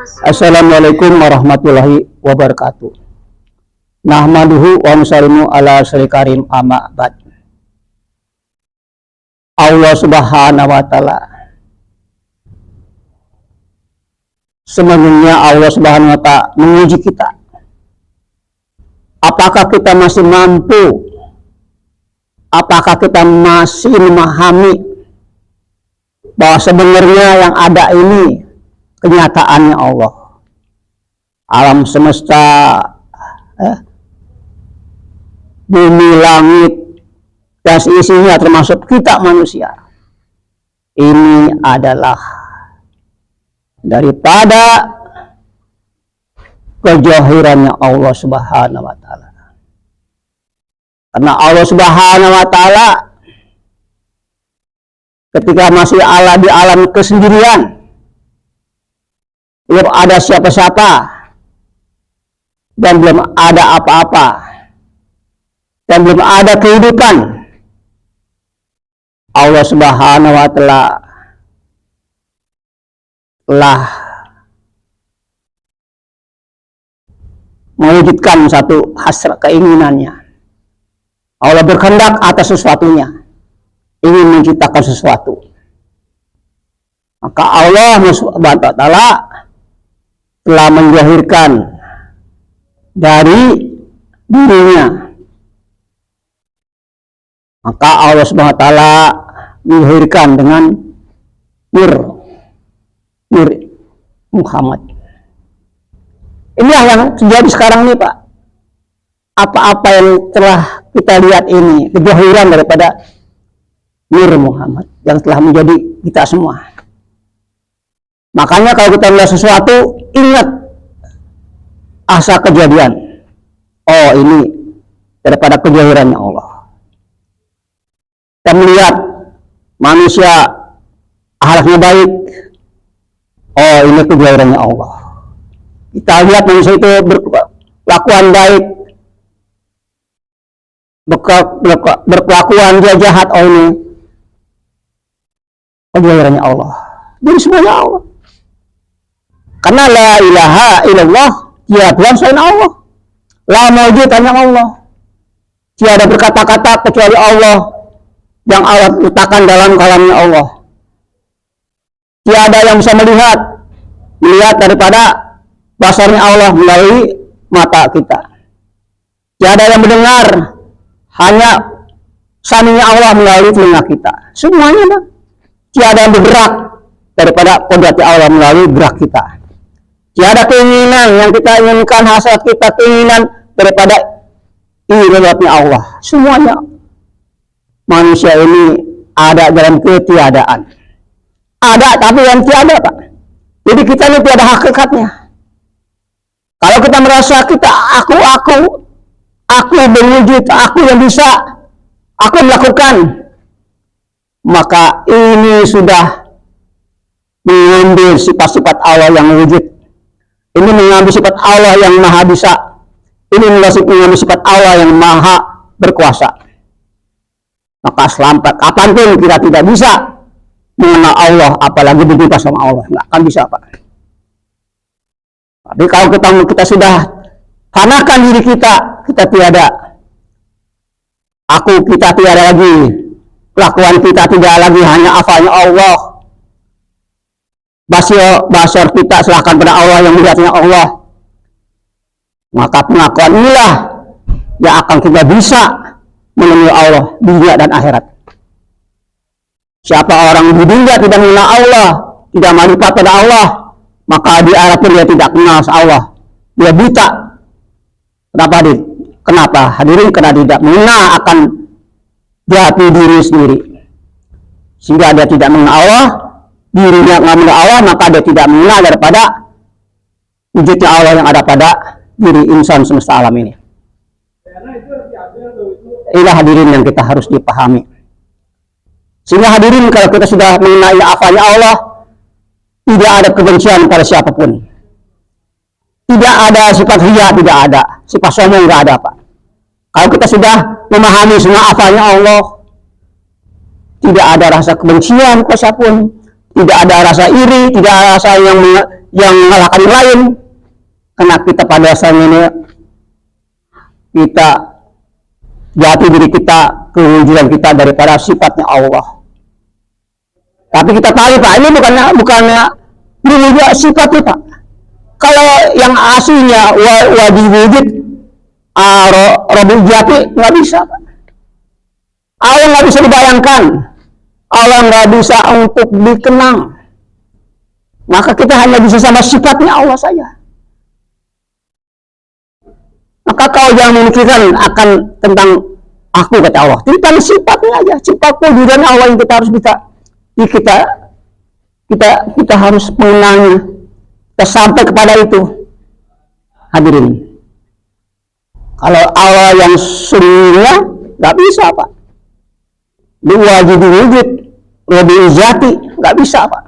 Assalamualaikum warahmatullahi wabarakatuh. Nahmaduhu wa nusallimu ala rasulil karim amma ba'd. Allah Subhanahu wa taala, sebenarnya Allah Subhanahu wa taala menguji kita. Apakah kita masih mampu? Apakah kita masih memahami bahwa sebenarnya yang ada ini kenyataannya Allah, alam semesta, bumi, langit, dan seisinya termasuk kita manusia. Ini adalah daripada kejahirannya Allah Subhanahu wa taala. Karena Allah Subhanahu wa taala ketika masih Allah di alam kesendirian, belum ada siapa-siapa dan belum ada apa-apa dan belum ada kehidupan, Allah Subhanahu wa taala telah mewujudkan satu hasrat keinginannya. Allah berkehendak atas sesuatunya, ingin menciptakan sesuatu. Maka Allah Subhanahu wa taala telah menjahirkan dari dirinya. Maka Allah Subhanahu wa taala menjahirkan dengan Nur Muhammad. Inilah yang terjadi sekarang nih, Pak. Apa-apa yang telah kita lihat ini kejahiran daripada Nur Muhammad yang telah menjadi kita semua. Makanya kalau kita melihat sesuatu, ingat asal kejadian. Oh, ini daripada kejahirannya Allah. Kita melihat manusia akhlaknya baik. Oh, ini kejahirannya Allah. Kita lihat manusia itu berkelakuan baik, berkelakuan dia jahat. Oh, ini kejahirannya Allah. Jadi semuanya Allah. Karena la ilaha illallah, tiada Tuhan selain Allah. La maujud hanya Allah. Tiada berkata-kata kecuali Allah yang Allah letakkan dalam kalamnya Allah. Tiada yang bisa melihat daripada basarnya Allah melalui mata kita. Tiada yang mendengar, hanya saminya Allah melalui telinga kita. Semuanya, Bang. Tiada yang bergerak daripada kodrat Allah melalui gerak kita. Tiada keinginan yang kita inginkan, hasrat kita, keinginan daripada ibadatnya Allah. Semuanya manusia ini ada dalam ketiadaan. Ada tapi yang tiada, Pak. Jadi kita ini tiada hakikatnya. Kalau kita merasa kita aku berwujud, aku yang bisa, aku melakukan, maka ini sudah mengambil sifat-sifat Allah yang wujud. Ini mengambil sifat Allah yang maha bisa. Ini mengambil sifat Allah yang maha berkuasa. Maka sampai kapanpun kita tidak bisa mengenal Allah, apalagi berjumpa sama Allah. Nggak akan bisa, Pak. Tapi kalau kita sudah fanakan diri kita tiada. Kita tiada lagi. Kelakuan kita tidak lagi hanya hafalnya Allah. Basar kita serahkan pada Allah yang melihatnya Allah. Maka pengakuan inilah yang akan kita bisa menemui Allah di dunia dan akhirat. Siapa orang di dunia tidak mengenal Allah, tidak marifat pada Allah, maka di akhirat pun dia tidak kenal Allah. Dia buta. Kenapa hadirin? Karena tidak mengenal akan jati diri sendiri. Sehingga dia tidak mengenal Allah, dirinya nggak mengenal Allah, maka dia tidak mengenal daripada wujudnya Allah yang ada pada diri insan semesta alam ini. Inilah hadirin yang kita harus dipahami. Sehingga hadirin, kalau kita sudah mengenai afanya Allah, tidak ada kebencian pada siapapun. Tidak ada sifat riya, tidak ada. Sifat sombong nggak ada, Pak. Kalau kita sudah memahami semua afanya Allah, tidak ada rasa kebencian kepada siapapun, tidak ada rasa iri, tidak ada rasa yang mengalahkan yang lain, karena kita pada dasarnya ini kita jati diri kita, kewujudan kita daripada sifatnya Allah. Tapi kita tahu Pak, ini bukannya juga sifatnya Pak. Kalau yang aslinya wajib wujud, Rabbul Jati nggak bisa Pak. Allah nggak bisa dibayangkan, Allah nggak bisa untuk dikenang. Maka kita hanya bisa sama sifatnya Allah saja. Maka kau jangan memikirkan akan tentang aku, kata Allah. Tentang sifatnya aja, sifat kewujudan Allah yang kita harus kita harus mengenalnya. Kita sampai kepada itu. Hadirin, kalau Allah yang sungguhnya nggak bisa Pak. Wajib wujud, Rabbul Jati nggak bisa Pak.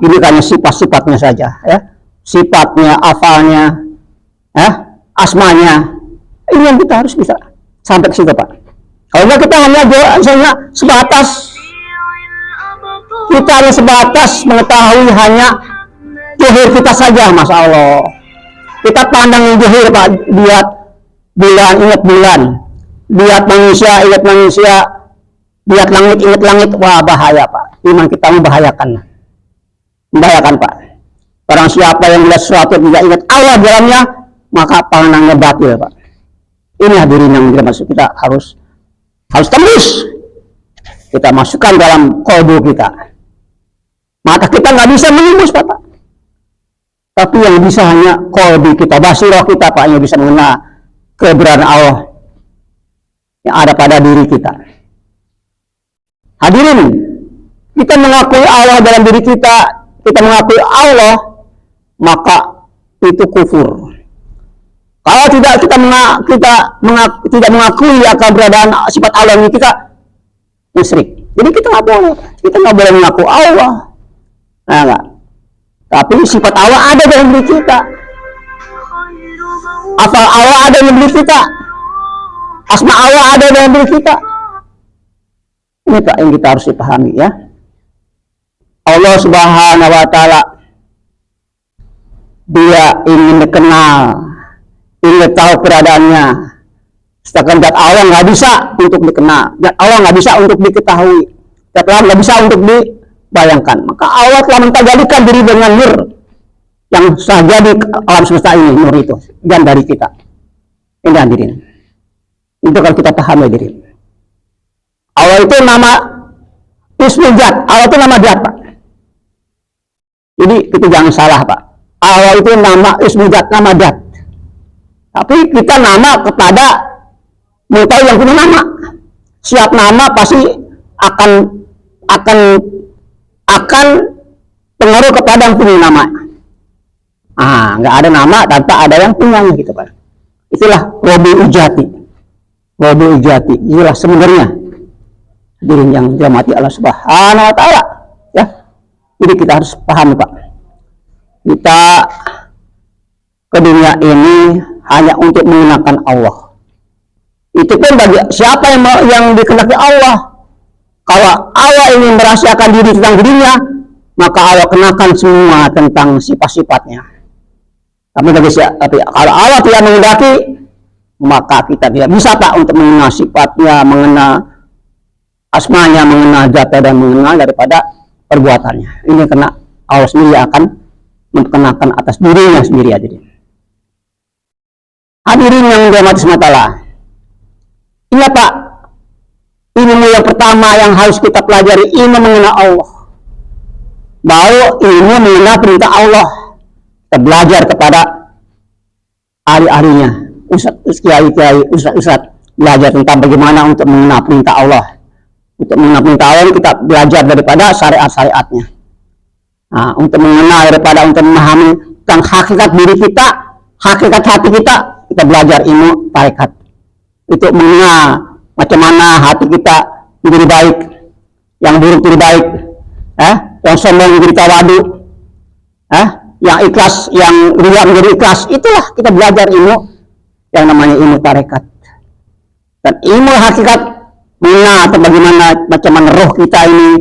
Ini hanya sifat-sifatnya saja, ya. Sifatnya, afalnya, ya, asmanya. Ini yang kita harus bisa sampai ke situ Pak. Kalau enggak kita hanya sebatas mengetahui hanya zuhur kita saja, Masya Allah. Kita pandang zuhur Pak, lihat bulan, ingat bulan, lihat manusia, ingat manusia, lihat langit, ingat langit. Wah, bahaya Pak. Iman kita membahayakan Pak. Barang siapa yang melihat sesuatu tidak ingat Allah dalamnya, maka pandangnya batil Pak. Ini hadirin yang dimaksud, kita harus tembus. Kita masukkan dalam kolbu kita. Maka kita nggak bisa menembus Pak. Tapi yang bisa hanya kolbu kita, basirah kita Pak, yang bisa mengenal keberadaan Allah yang ada pada diri kita. Hadirin, kita mengakui Allah dalam diri kita, kita mengakui Allah, maka itu kufur. Kalau tidak tidak mengakui akan keberadaan sifat Allah ini, kita musyrik. Jadi kita nggak boleh mengaku Allah. Nah, enggak. Tapi sifat Allah ada dalam diri kita. Asal Allah ada dalam diri kita. Asma Allah ada dalam diri kita. Ini Pak yang kita harus dipahami, ya. Allah Subhanahu wa Ta'ala, Dia ingin dikenal, ingin tahu keberadaannya. Sedangkan zat Allah nggak bisa untuk dikenal, zat Allah nggak bisa untuk diketahui, zat Allah nggak bisa untuk dibayangkan. Maka Allah telah mentajadikan diri dengan nur yang saja di alam semesta ini, nur itu dan dari kita. Ini hadirin, itu kalau kita pahami hadirin. Allah itu nama ismul zat, Allah itu nama zat Pak. Jadi itu jangan salah Pak. Allah itu nama ismul zat, nama zat. Tapi kita nama kepada mengetahui yang punya nama. Siap nama pasti akan pengaruh kepada yang punya nama. Nggak ada nama tanpa ada yang punyanya gitu Pak. Itulah Rabbul Jati. Rabbul Jati. Itulah sebenarnya diri yang dirahmati Allah Subhanahu wa Ta'ala, ya. Jadi kita harus paham Pak. Kita ke dunia ini hanya untuk mengenakan Allah. Itu pun bagi siapa yang dikehendaki Allah. Kalau Allah ingin merahasiakan diri tentang dirinya, maka Allah kenakan semua tentang sifat-sifatnya. Tapi kalau Allah tidak menghendaki, maka kita tidak bisa Pak untuk mengenal sifatnya, mengenal asmanya, mengenal zat dan mengenal daripada perbuatannya. Ini karena Allah sendiri akan memperkenalkan atas dirinya sendiri. Hadirin yang dirahmati Allah, ini Pak, ilmu yang pertama yang harus kita pelajari, ilmu mengenal Allah. Baru ilmu mengenal perintah Allah. Kita belajar kepada ahli-ahlinya, kiai-kiai, ustaz-ustaz, belajar tentang bagaimana untuk mengenal perintah Allah. Untuk mengenal perintah Allah kita belajar daripada syariat-syariatnya. Untuk mengenal daripada untuk memahami tentang hakikat diri kita, hakikat hati kita belajar ilmu tarekat. Itu mengenal macam mana hati kita menjadi baik, yang buruk menjadi baik, yang sombong menjadi tawadu, yang ikhlas, yang riya menjadi ikhlas. Itulah kita belajar ilmu yang namanya ilmu tarekat. Dan ilmu hakikat mengenal atau bagaimana macam mana roh kita ini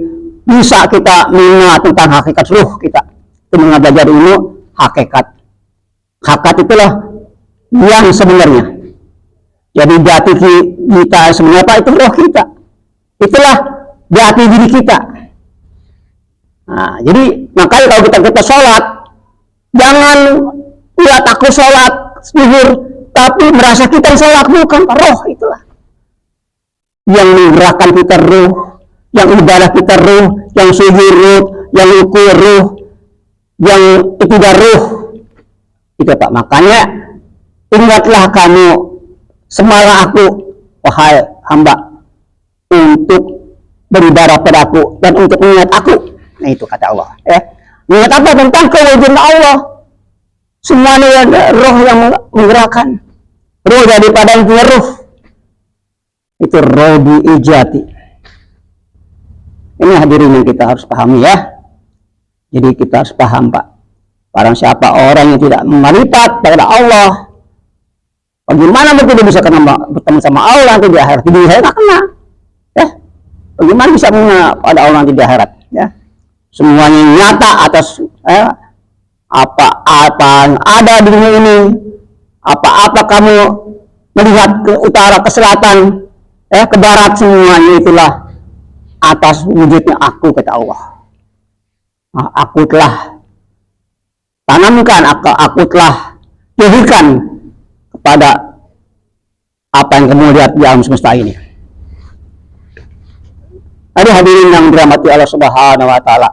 bisa kita mengenal tentang hakikat ruh kita. Itu belajar ilmu hakikat. Hakikat itulah yang sebenarnya. Jadi jati kita sebenarnya apa? Itu roh kita. Itulah jati diri kita. Nah, jadi makanya kalau kita sholat, jangan lihat aku sholat zuhur, tapi merasa kita sholat, bukan roh itulah. Yang menggerakkan kita roh, yang ibadah kita roh, yang sujud roh, yang ruku roh, yang ibadah roh. Itu Pak. Makanya ingatlah kamu semalah aku, wahai hamba, untuk beribadah padaku dan untuk mengingat aku. Nah itu kata Allah. Ya. Mengingat apa? Tentang kewujudan Allah. Semuanya roh yang menggerakkan. Roh daripada yang punya roh. Itu roh diijati. Ini hadirin yang kita harus pahami ya. Jadi kita harus paham Pak. Barang siapa orang yang tidak marifat kepada Allah, bagaimana mungkin dia bisa bertemu sama Allah nanti di akhirat? Di dunia saya nggak kena. Ya. Bagaimana bisa mengenal pada Allah nanti di akhirat? Ya. Semuanya nyata atas apa-apa yang ada di dunia ini. Apa-apa kamu melihat ke utara, ke selatan, ke barat, semuanya itulah atas wujudnya aku, kata Allah. Nah, aku telah tanamkan, aku telah jadikan kepada apa yang kamu lihat di alam semesta ini. Ada hadirin yang dirahmati Allah Subhanahu wa Ta'ala.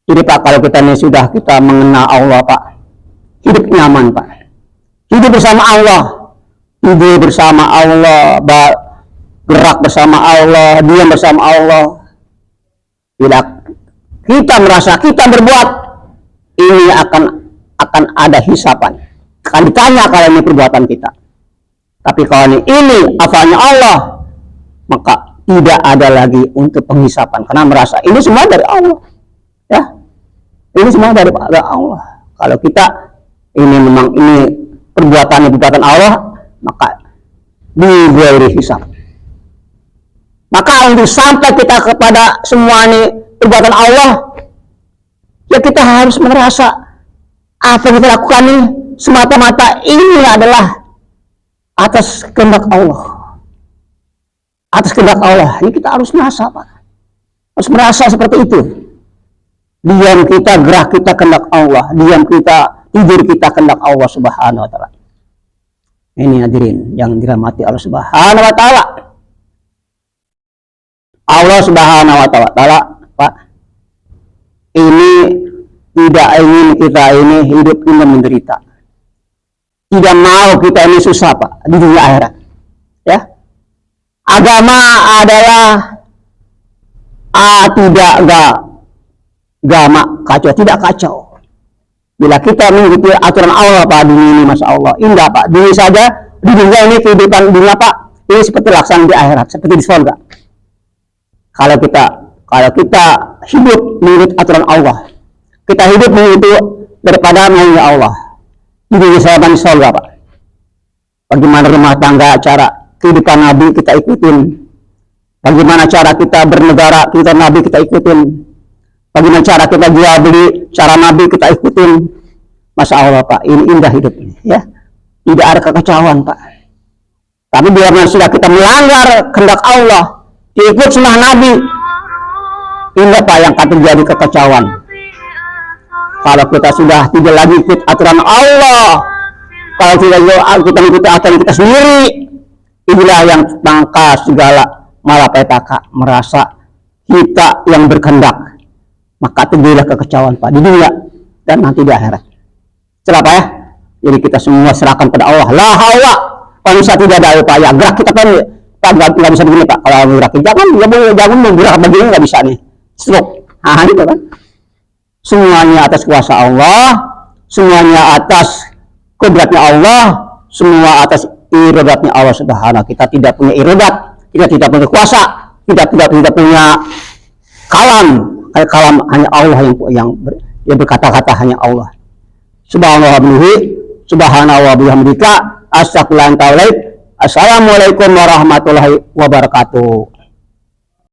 Jadi Pak, kalau kita ini sudah kita mengenal Allah Pak, hidup nyaman Pak. Hidup bersama Allah, tidur bersama Allah, gerak bersama Allah, diam bersama Allah. Bila kita merasa kita berbuat, ini akan ada hisapan. Akan ditanya kalau ini perbuatan kita. Tapi kalau ini afalnya Allah, maka tidak ada lagi untuk penghisapan. Karena merasa ini semua dari Allah. Ya, ini semua dari Allah. Kalau kita ini memang ini perbuatan Allah, maka diberi hisab. Maka untuk sampai kita kepada semua ini perbuatan Allah, ya kita harus merasa apa yang kita lakukan ini semata-mata ini adalah atas kehendak Allah. Atas kehendak Allah. Ini kita harus merasa Pak. Harus merasa seperti itu. Diam kita, gerak kita kehendak Allah. Diam kita, tidur kita kehendak Allah Subhanahu wa Ta'ala. Ini hadirin yang dirahmati Allah Subhanahu wa Ta'ala. Allah Subhanahu wa Ta'ala Pak, ini tidak ingin kita ini hidup ini menderita. Tidak mau kita ini susah Pak di dunia akhirat. Ya. Agama adalah agama kacau, tidak kacau. Bila kita mengikuti aturan Allah Pak, dunia ini Masya Allah indah Pak. Dunia saja, di dunia ini kehidupan dunia Pak, ini seperti laksana di akhirat, seperti di surga. Kalau kita hidup menurut aturan Allah, kita hidup mengikuti daripada maunya Allah, di dunia saja di surga Pak. Bagaimana rumah tangga, cara kehidupan Nabi kita ikutin. Bagaimana cara kita bernegara, kita Nabi kita ikutin. Bagaimana cara kita jual beli, cara Nabi kita ikutin. Masya Allah Pak, ini indah hidup ini ya. Tidak ada kekacauan Pak. Tapi biarlah sudah kita melanggar kehendak Allah, ikut sunnah Nabi, ini Pak yang akan terjadi kekacauan. Kalau kita sudah tidak lagi ikut aturan Allah, kalau tidak kita mengikuti aturan kita sendiri, inilah yang tangka segala malapetaka, merasa kita yang berkehendak, maka terjadilah kekacauan Pak di dunia dan nanti di akhirat. Kenapa ya? Jadi kita semua serahkan pada Allah. La haula, kalau bisa tidak ada upaya gerak kita kan Pak nggak bisa begini Pak. Kalau gerak jangan menggerak begini nggak bisa nih, stroke. Gitu kan? Semuanya atas kuasa Allah, semuanya atas kodratnya Allah, semua atas iradatnya Allah Subhanahu. Kita tidak punya iradat, kita tidak punya kuasa, kita tidak punya kalam. Kalam hanya Allah yang berkata-kata, hanya Allah. Subhanallah wa bihamdika, astagfirullahaladzim. Assalamualaikum warahmatullahi wabarakatuh.